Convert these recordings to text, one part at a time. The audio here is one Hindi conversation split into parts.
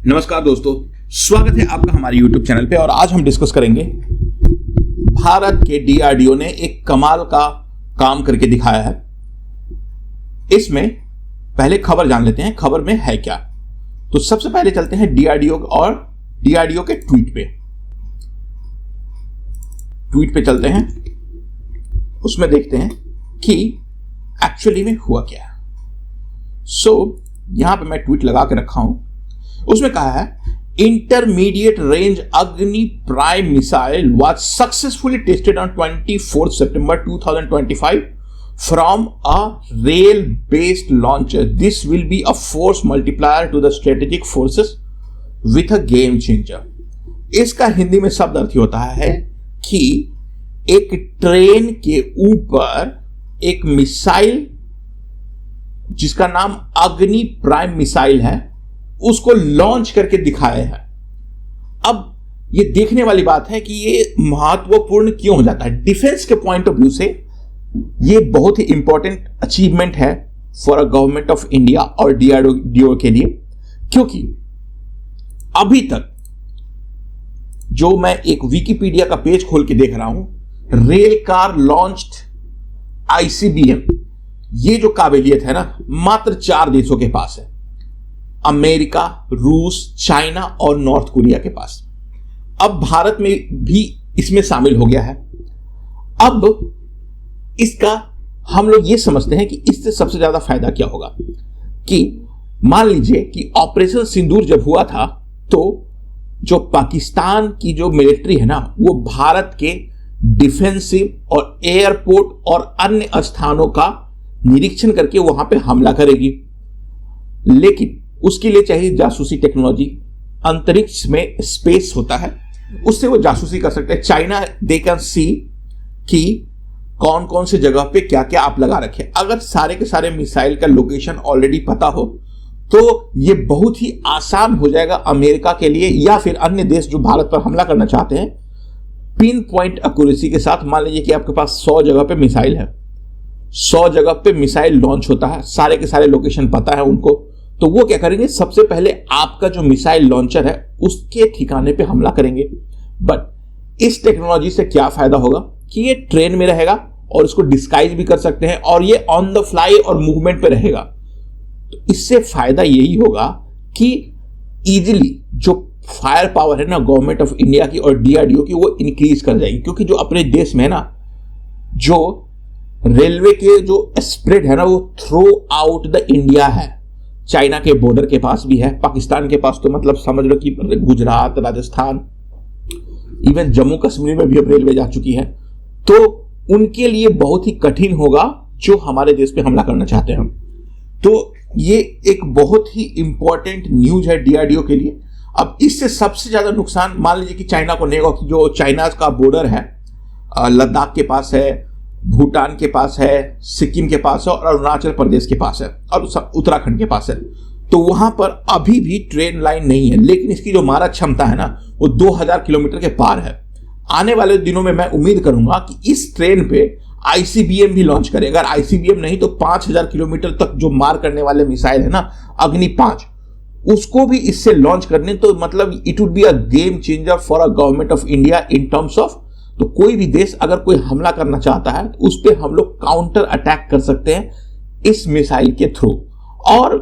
नमस्कार दोस्तों, स्वागत है आपका हमारे YouTube चैनल पे। और आज हम डिस्कस करेंगे भारत के DRDO ने एक कमाल का काम करके दिखाया है। इसमें पहले खबर जान लेते हैं, खबर में है क्या। तो सबसे पहले चलते हैं DRDO और DRDO के ट्वीट पे चलते हैं। उसमें देखते हैं कि एक्चुअली में हुआ क्या है। यहां पे मैं ट्वीट लगा के रखा हूं। उसमें कहा है, intermediate range Agni prime missile was successfully tested on 24 September 2025 from a rail based launcher. This will be a force multiplier to the strategic forces with a game changer. इसका हिंदी में शब्द अर्थ होता है कि एक ट्रेन के ऊपर एक मिसाइल जिसका नाम अग्नि प्राइम मिसाइल है उसको लॉन्च करके दिखाया है। अब ये देखने वाली बात है कि ये महत्वपूर्ण क्यों हो जाता है। डिफेंस के पॉइंट ऑफ व्यू से ये बहुत ही इंपॉर्टेंट अचीवमेंट है for a government of India और DRDO के लिए, क्योंकि अभी तक जो मैं एक विकिपीडिया का पेज खोल के देख रहा हूं, रेल कार लॉन्च्ड ICBM, ये जो काबिलियत है ना, मात्र 4 देशों के पास है। अमेरिका, रूस, चाइना और नॉर्थ कोरिया के पास। अब भारत में भी इसमें शामिल हो गया है। अब इसका हम लोग ये समझते हैं कि इससे सबसे ज्यादा फायदा क्या होगा कि मान लीजिए कि ऑपरेशन सिंदूर जब हुआ था तो जो पाकिस्तान की जो मिलिट्री है ना, वो भारत के डिफेंसिव और एयरपोर्ट और अन्य स्थानों का निरीक्षण करके वहां पे हमला करेगी। लेकिन उसके लिए चाहिए जासूसी टेक्नोलॉजी। अंतरिक्ष में स्पेस होता है, उससे वो जासूसी कर सकते हैं। चाइना दे कैन सी कि कौन कौन से जगह पे क्या क्या आप लगा रखे। अगर सारे के सारे मिसाइल का लोकेशन ऑलरेडी पता हो तो ये बहुत ही आसान हो जाएगा अमेरिका के लिए या फिर अन्य देश जो भारत पर हमला करना चाहते हैं। पिन पॉइंट एक्यूरेसी के साथ मान लीजिए कि आपके पास 100 जगह पे मिसाइल है, 100 जगह पे मिसाइल लॉन्च होता है, सारे के सारे लोकेशन पता है उनको, तो वो क्या करेंगे, सबसे पहले आपका जो मिसाइल लॉन्चर है उसके ठिकाने पे हमला करेंगे। बट इस टेक्नोलॉजी से क्या फायदा होगा कि ये ट्रेन में रहेगा और इसको डिस्गाइज भी कर सकते हैं और ये ऑन द फ्लाई और मूवमेंट पे रहेगा। तो इससे फायदा यही होगा कि इजीली जो फायर पावर है ना गवर्नमेंट ऑफ इंडिया की और DRDO की, वो इंक्रीज कर जाएगी। क्योंकि जो अपने देश में है ना, जो रेलवे के जो स्प्रेड है ना, वो थ्रू आउट द इंडिया है। चाइना के बॉर्डर के पास भी है, पाकिस्तान के पास तो मतलब समझ लो कि गुजरात, राजस्थान, इवन जम्मू कश्मीर में भी अब रेलवे जा चुकी है। तो उनके लिए बहुत ही कठिन होगा जो हमारे देश पे हमला करना चाहते हैं। तो ये एक बहुत ही इंपॉर्टेंट न्यूज है DRDO के लिए। अब इससे सबसे ज्यादा नुकसान मान लीजिए कि चाइना को नहीं होगा कि जो चाइना का बॉर्डर है लद्दाख के पास है, भूटान के पास है, सिक्किम के पास है और अरुणाचल प्रदेश के पास है और उत्तराखंड के पास है। तो वहां पर अभी भी ट्रेन लाइन नहीं है, लेकिन इसकी जो मारक क्षमता है ना, वो 2000 किलोमीटर के पार है। आने वाले दिनों में मैं उम्मीद करूंगा कि इस ट्रेन पे ICBM भी लॉन्च करे। अगर ICBM नहीं तो 5000 किलोमीटर तक जो मार करने वाले मिसाइल है ना, अग्नि 5, उसको भी इससे लॉन्च करने, तो मतलब it would be a game changer for a government of India in terms of, तो कोई भी देश अगर कोई हमला करना चाहता है तो उस पर हम लोग काउंटर अटैक कर सकते हैं इस मिसाइल के थ्रू। और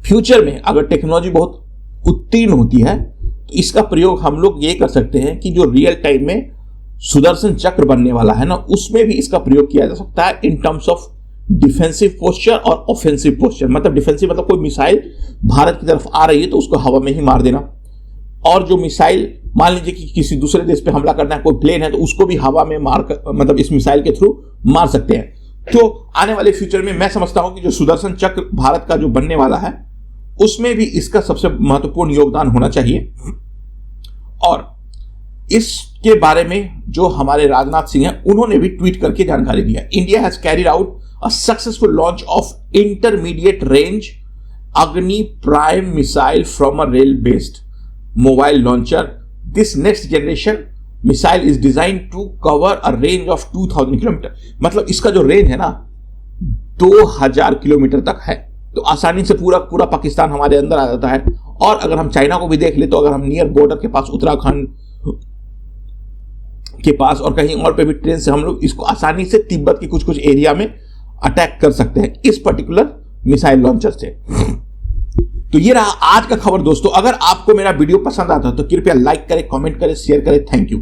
फ्यूचर में अगर टेक्नोलॉजी बहुत उत्तीर्ण होती है तो इसका प्रयोग हम लोग ये कर सकते हैं कि जो रियल टाइम में सुदर्शन चक्र बनने वाला है ना, उसमें भी इसका प्रयोग किया जा सकता है in terms of defensive posture और ऑफेंसिव पोस्चर। मतलब डिफेंसिव मतलब कोई मिसाइल भारत की तरफ आ रही है तो उसको हवा में ही मार देना, और जो मिसाइल मान लीजिए कि किसी दूसरे देश पे हमला करना है, कोई प्लेन है, तो उसको भी हवा में मार कर, मतलब इस मिसाइल के थ्रू मार सकते हैं। तो आने वाले फ्यूचर में मैं समझता हूं कि जो सुदर्शन चक्र भारत का जो बनने वाला है उसमें भी इसका सबसे महत्वपूर्ण योगदान होना चाहिए। और इसके बारे में जो हमारे राजनाथ सिंह हैं, उन्होंने भी ट्वीट करके जानकारी दी है। India has carried out a successful launch of intermediate range Agni prime missile from a rail based mobile launcher. This next generation missile is design to cover a range of 2000 kilometre. मतलब इसका जो रेंज है ना 2000 किलोमीटर तक है। तो आसानी से पूरा पूरा पाकिस्तान हमारे अंदर आ जाता है और अगर हम चाइना को भी देख ले तो अगर हम नियर बॉर्डर के पास उत्तराखंड के पास और कहीं और पे भी ट्रेन से हम लोग इसको आसानी से तिब्बत की कुछ कुछ एरिया में अटैक कर सकते हैं इस पर्टिकुलर मिसाइल लॉन्चर से। तो ये रहा आज का खबर दोस्तों। अगर आपको मेरा वीडियो पसंद आता है तो कृपया लाइक करें, कमेंट करें, शेयर करें। Thank you.